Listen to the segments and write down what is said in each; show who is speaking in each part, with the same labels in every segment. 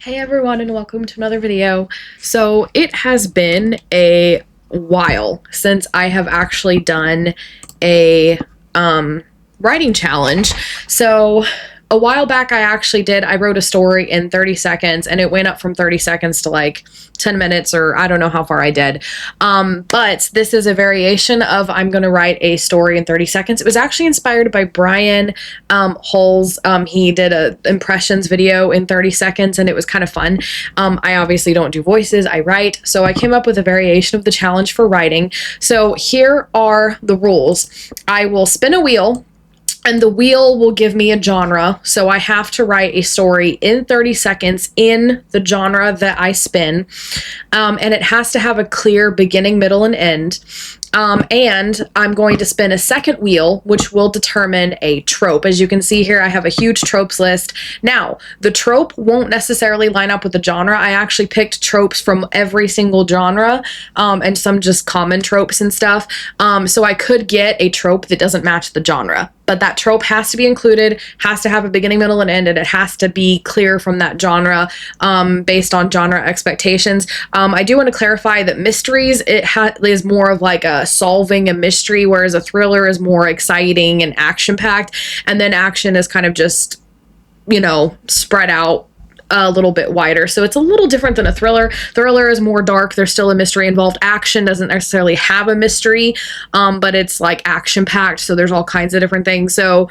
Speaker 1: Hey everyone, and welcome to another video. So it has been a while since I have actually done a writing challenge. So a while back I wrote a story in 30 seconds and it went up from 30 seconds to like 10 minutes, or I don't know how far I did. But this is a variation of I'm going to write a story in 30 seconds. It was actually inspired by Brian Hull's. He did a impressions video in 30 seconds and it was kind of fun. I obviously don't do voices, I write. So I came up with a variation of the challenge for writing. So here are the rules. I will spin a wheel, and the wheel will give me a genre. So I have to write a story in 30 seconds in the genre that I spin. And it has to have a clear beginning, middle, and end. And I'm going to spin a second wheel, which will determine a trope. As you can see here, I have a huge tropes list. Now, the trope won't necessarily line up with the genre. I actually picked tropes from every single genre, and some just common tropes and stuff. So I could get a trope that doesn't match the genre. But that trope has to be included, has to have a beginning, middle, and end, and it has to be clear from that genre, based on genre expectations. I do want to clarify that mysteries, is more of like a solving a mystery, whereas a thriller is more exciting and action-packed, and then action is kind of just, spread out a little bit wider. So it's a little different than a thriller. Thriller is more dark. There's still a mystery involved. Action doesn't necessarily have a mystery, but it's like action packed. So there's all kinds of different things. So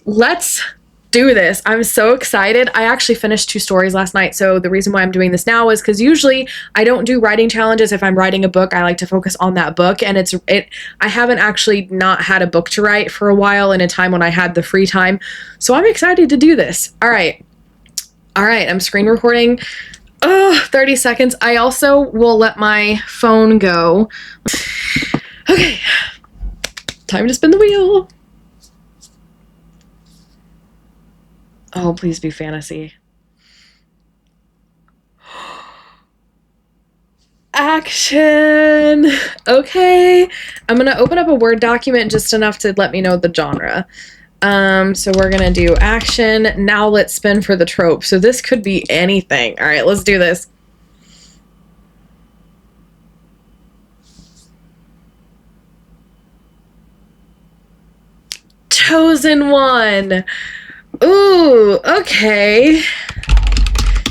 Speaker 1: let's do this. I'm so excited. I actually finished 2 stories last night. So the reason why I'm doing this now is because usually I don't do writing challenges. If I'm writing a book, I like to focus on that book. And I haven't actually not had a book to write for a while, in a time when I had the free time. So I'm excited to do this. All right, I'm screen recording. 30 seconds. I also will let my phone go. Okay, time to spin the wheel. Oh, please be fantasy. Action. Okay, I'm gonna open up a Word document just enough to let me know the genre. So we're gonna do action. Now let's spin for the trope. So this could be anything. All right, let's do this. Chosen one. Ooh, okay.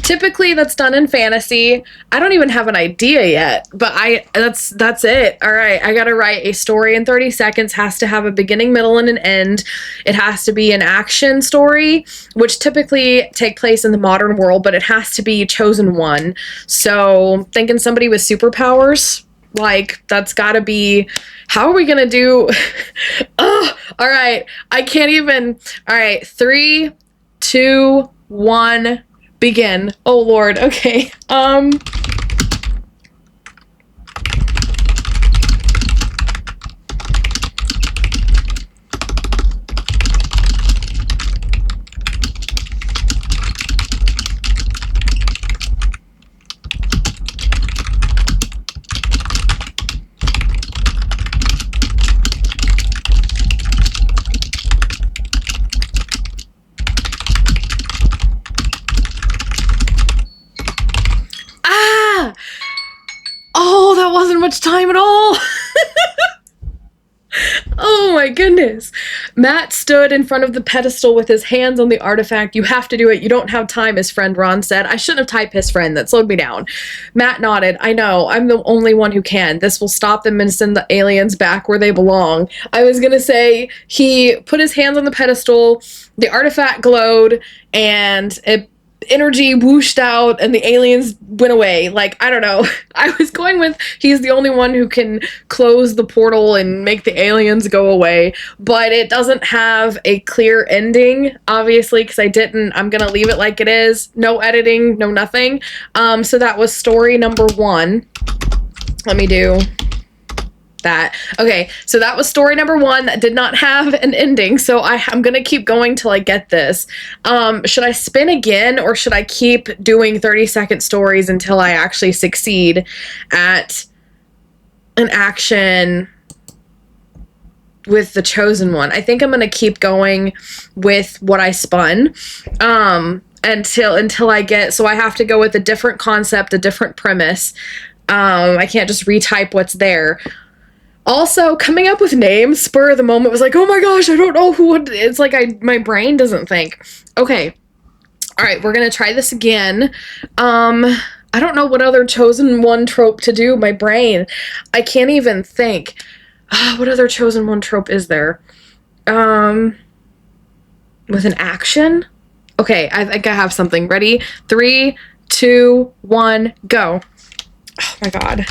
Speaker 1: Typically that's done in fantasy. I don't even have an idea yet, but that's it. All right, I gotta write a story in 30 seconds. Has to have a beginning, middle, and an end. It has to be an action story, which typically take place in the modern world, but it has to be chosen one. So thinking somebody with superpowers, like that's gotta be, how are we gonna do? Oh, all right, I can't even. All right, 3, 2, 1, begin. Oh Lord, okay. Oh, that wasn't much time at all. Oh my goodness. Matt stood in front of the pedestal with his hands on the artifact. You have to do it. You don't have time, his friend Ron said. I shouldn't have typed his friend. That slowed me down. Matt nodded. I know. I'm the only one who can. This will stop them and send the aliens back where they belong. I was gonna say he put his hands on the pedestal, the artifact glowed, and energy whooshed out and the aliens went away. Like, I don't know. I was going with he's the only one who can close the portal and make the aliens go away, but it doesn't have a clear ending, obviously, because I'm gonna leave it like it is. No editing, no nothing. So that was story number 1. Let me do that. Okay, so that was story number 1 that did not have an ending, so I'm gonna keep going till I get this. Should I spin again, or should I keep doing 30-second stories until I actually succeed at an action with the chosen one? I think I'm gonna keep going with what I spun. until I get, so I have to go with a different concept, a different premise. I can't just retype what's there. Also, coming up with names, spur of the moment, was like, oh my gosh, I don't know who would, it's like my brain doesn't think. Okay. All right, we're gonna try this again. I don't know what other chosen one trope to do. My brain, I can't even think. What other chosen one trope is there? With an action? Okay, I think I have something. Ready? 3, 2, 1, go. Oh my god.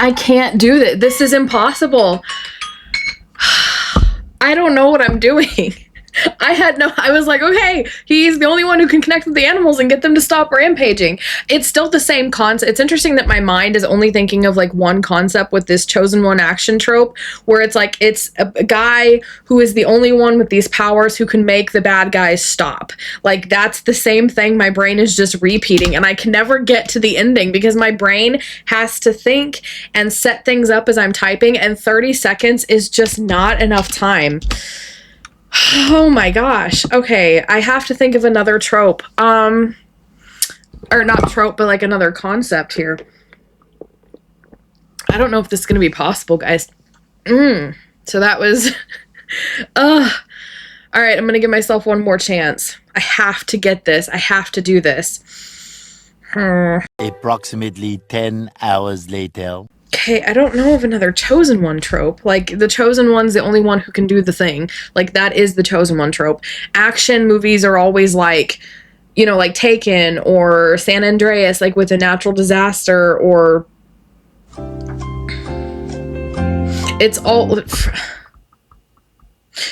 Speaker 1: I can't do this. This is impossible. I don't know what I'm doing. I was like, okay, he's the only one who can connect with the animals and get them to stop rampaging. It's still the same concept. It's interesting that my mind is only thinking of like one concept with this chosen one action trope, where it's like, it's a guy who is the only one with these powers who can make the bad guys stop. Like, that's the same thing my brain is just repeating, and I can never get to the ending because my brain has to think and set things up as I'm typing, and 30 seconds is just not enough time. Oh my gosh. Okay, I have to think of another trope. Or not trope, but like another concept here. I don't know if this is going to be possible, guys. So that was... All right, I'm going to give myself one more chance. I have to get this. I have to do this.
Speaker 2: Approximately 10 hours later.
Speaker 1: Okay, I don't know of another chosen one trope. Like, the chosen one's the only one who can do the thing. Like, that is the chosen one trope. Action movies are always like, you know, like Taken or San Andreas, like with a natural disaster, or... It's all...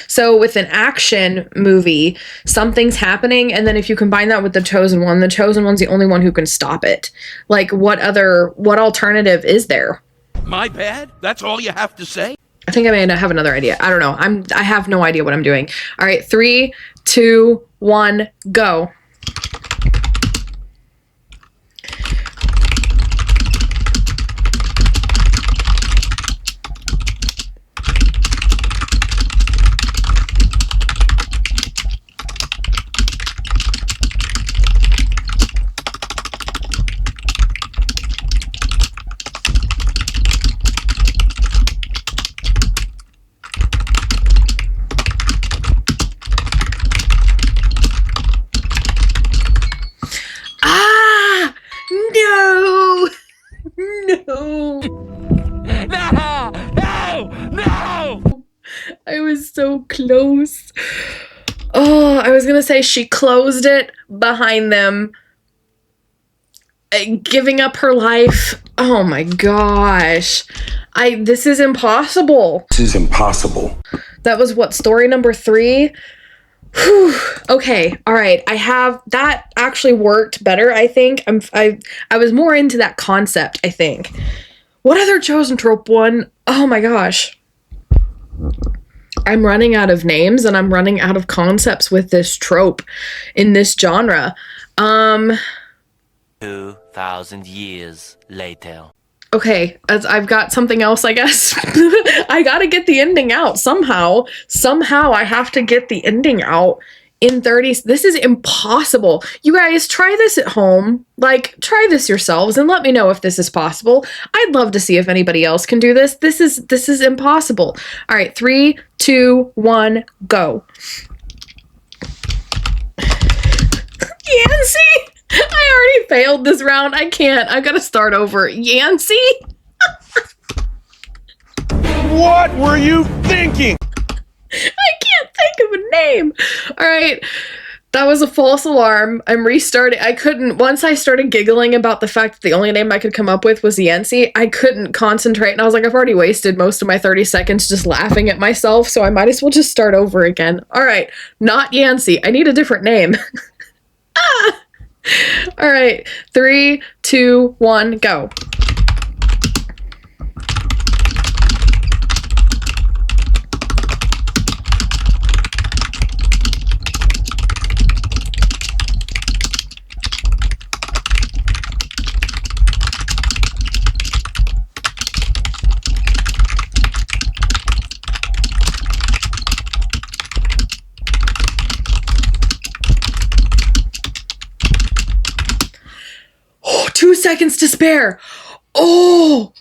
Speaker 1: So with an action movie, something's happening, and then if you combine that with the chosen one's the only one who can stop it. Like, what alternative is there?
Speaker 3: My bad? That's all you have to say?
Speaker 1: I think I may have another idea. I don't know. I have no idea what I'm doing. All right, 3, 2, 1, go. No! I was so close. Oh, I was gonna say she closed it behind them, giving up her life. Oh my gosh. This is impossible.
Speaker 4: This is impossible.
Speaker 1: That was what, story number 3? Whew. Okay, all right. That actually worked better, I think. I was more into that concept, I think. What other chosen trope one? Oh my gosh. I'm running out of names and I'm running out of concepts with this trope in this genre.
Speaker 2: 2,000 years later.
Speaker 1: Okay, I've got something else, I guess. I gotta get the ending out somehow. Somehow I have to get the ending out in 30. This is impossible. You guys, try this at home. Like, try this yourselves and let me know if this is possible. I'd love to see if anybody else can do this. This is impossible. All right, 3, 2, 1, go. Yancy! I already failed this round. I can't. I gotta start over. Yancy?
Speaker 3: What were you thinking?
Speaker 1: I can't think of a name. All right. That was a false alarm. I'm restarting. I couldn't, once I started giggling about the fact that the only name I could come up with was Yancy, I couldn't concentrate. And I was like, I've already wasted most of my 30 seconds just laughing at myself, so I might as well just start over again. All right. Not Yancy. I need a different name. All right, 3, 2, 1, go. Oh, 2 seconds to spare. Oh,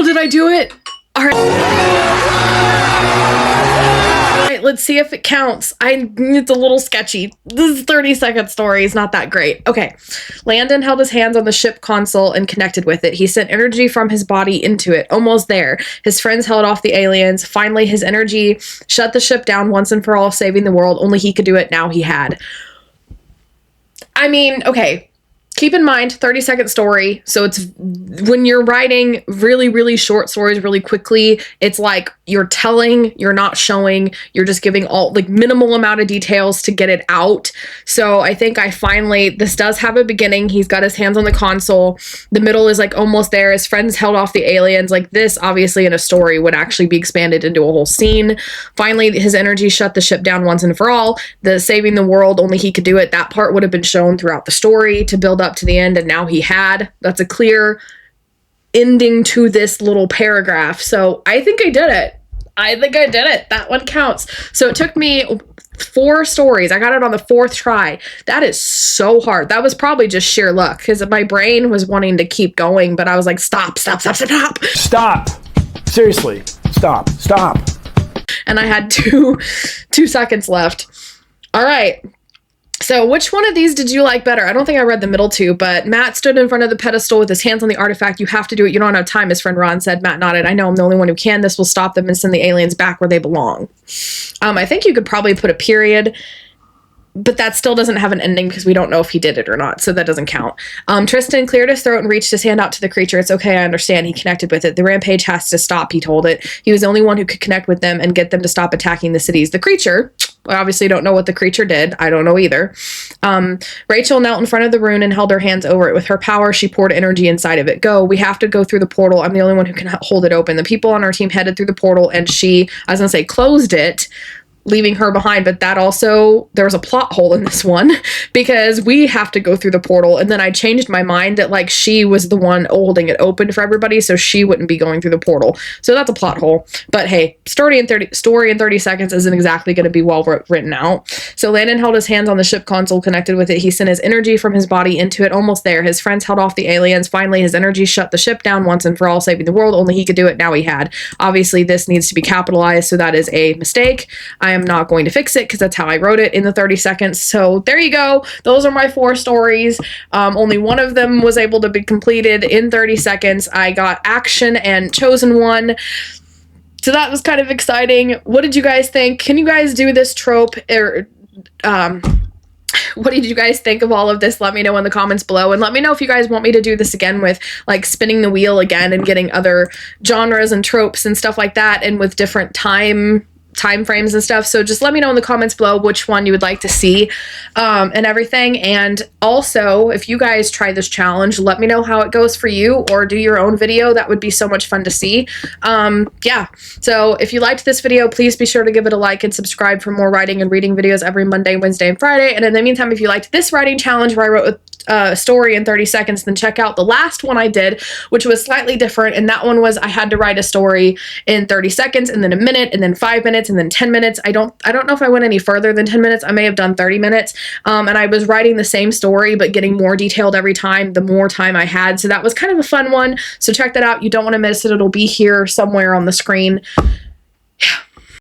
Speaker 1: did I do it? All right. All right, let's see if it counts. It's a little sketchy. This 30-second story is not that great. Okay. Landon held his hands on the ship console and connected with it. He sent energy from his body into it. Almost there. His friends held off the aliens. Finally, his energy shut the ship down once and for all, saving the world. Only he could do it. Now he had. I mean, okay, keep in mind, 30-second story. So it's when you're writing really, really short stories really quickly, it's like you're telling, you're not showing, you're just giving all like minimal amount of details to get it out. So I think this does have a beginning. He's got his hands on the console. The middle is like almost there. His friends held off the aliens. Like this, obviously in a story would actually be expanded into a whole scene. Finally, his energy shut the ship down once and for all. The saving the world, only he could do it. That part would have been shown throughout the story to build up to the end, and now he had. That's a clear ending to this little paragraph. So I think I did it. That one counts. So it took me 4 stories. I got it on the 4th try. That is so hard. That was probably just sheer luck because my brain was wanting to keep going, but I was like, stop.
Speaker 4: Stop. Seriously. Stop.
Speaker 1: And I had 2 seconds left. All right. So which one of these did you like better? I don't think I read the middle 2, but Matt stood in front of the pedestal with his hands on the artifact. You have to do it. You don't have time, his friend Ron said. Matt nodded. I know, I'm the only one who can. This will stop them and send the aliens back where they belong. I think you could probably put a period, but that still doesn't have an ending because we don't know if he did it or not, so that doesn't count. Tristan cleared his throat and reached his hand out to the creature. It's okay, I understand. He connected with it. The rampage has to stop, he told it. He was the only one who could connect with them and get them to stop attacking the cities. The creature, I obviously don't know what the creature did. I don't know either. Rachel knelt in front of the rune and held her hands over it. With her power, she poured energy inside of it. Go. We have to go through the portal. I'm the only one who can hold it open. The people on our team headed through the portal, and closed it, leaving her behind. But that also, there was a plot hole in this one because we have to go through the portal. And then I changed my mind that like she was the one holding it open for everybody, so she wouldn't be going through the portal. So that's a plot hole. But hey, story in 30 seconds isn't exactly going to be well written out. So Landon held his hands on the ship console, connected with it. He sent his energy from his body into it. Almost there. His friends held off the aliens. Finally, his energy shut the ship down once and for all, saving the world. Only he could do it. Now he had. Obviously, this needs to be capitalized, so that is a mistake. I am not going to fix it because that's how I wrote it in the 30 seconds. So there you go. Those are my 4 stories. Only one of them was able to be completed in 30 seconds. I got action and chosen one. So that was kind of exciting. What did you guys think? Can you guys do this trope? Or what did you guys think of all of this? Let me know in the comments below, and let me know if you guys want me to do this again with like spinning the wheel again and getting other genres and tropes and stuff like that, and with different time frames and stuff. So just let me know in the comments below which one you would like to see and everything. And also, if you guys try this challenge, let me know how it goes for you, or do your own video. That would be so much fun to see. Yeah, so if you liked this video, please be sure to give it a like and subscribe for more writing and reading videos every Monday, Wednesday, and Friday. And in the meantime, if you liked this writing challenge where I wrote a story in 30 seconds, then check out the last one I did, which was slightly different. And that one was I had to write a story in 30 seconds, and then a minute, and then 5 minutes, and then 10 minutes. I don't know if I went any further than 10 minutes. I may have done 30 minutes. And I was writing the same story, but getting more detailed every time, the more time I had. So that was kind of a fun one. So check that out. You don't want to miss it. It'll be here somewhere on the screen.